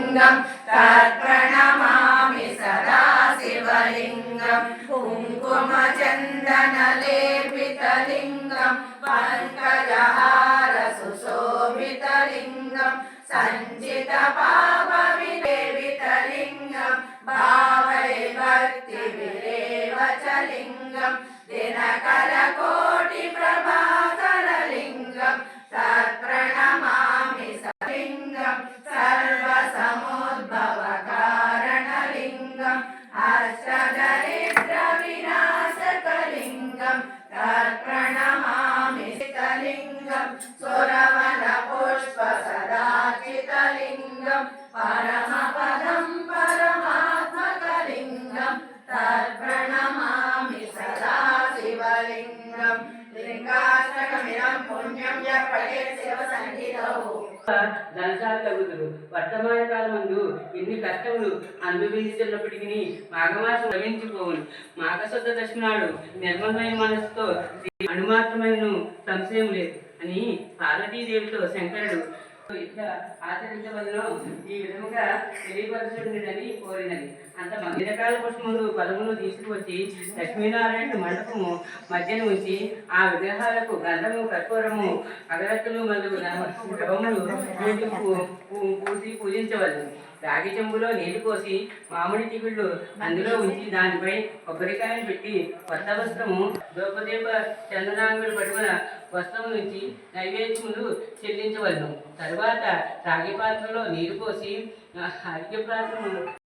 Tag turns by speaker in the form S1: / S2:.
S1: शिवलिङ्गं तत्प्रणमामि सदा शिवलिङ्गं कुङ्कुमचन्दनलेपितलिङ्गं पङ्कजहार सुशोभितलिङ्गं सञ्चितपापविलेपितलिङ्गं भावै भक्तिविरेव च लिङ्गं दिनकरकोटिप्रभाकरलिङ्गं तत्प्रणमामि सलिङ्गं सर्वसमुद्भवकारणलिङ्गम् अष्टदरिद्रविनाशकलिङ्गं तत्प्रणमामि लिङ्गं सुरवनपुष्पसदाचितलिङ्गं परमपदं परमात्मकलिङ्गं तत्प्रणमामि सदा शिवलिङ्गं लिङ्गाष्टकमिदं पुण्यं यः पठेत् शिवसन्निधौ
S2: ధనశాలి తగుదురు వర్తమాన కాలమందు ఎన్ని కష్టములు అనుభవించుతున్నప్పటికీ మాఘమాసం లభించిపోవును. మాఘశుద్ధ దశమి నాడు నిర్మలమైన మనసుతో అణుమాత్రమైన సంశయం లేదు అని పార్వతీదేవితో శంకరుడు ఇట్లా ఆచరించవలను ఈ విధముగా తెలియపరచుండని కోరినది. అంత రకాల పుష్పములు పదములు తీసుకువచ్చి లక్ష్మీనారాయణ మండపము మధ్యన ఉంచి ఆ విగ్రహాలకు గంధము కర్పూరము అగరత్తులు మరియు ద్రవములు పూసి పూజించవలను. రాగి చెంబులో నీళ్లు పోసి మామిడి చిగుళ్ళు అందులో ఉంచి దానిపై కొబ్బరికాయను పెట్టి కొత్త వస్త్రము ద్రౌపదీప చందనాంగుడు పడుకున్న వస్త్రం నుంచి నైవేద్యములు చెల్లించవలను. తరువాత రాగి పాత్రలో నీరు పోసి అర్ఘ్య పాత్రము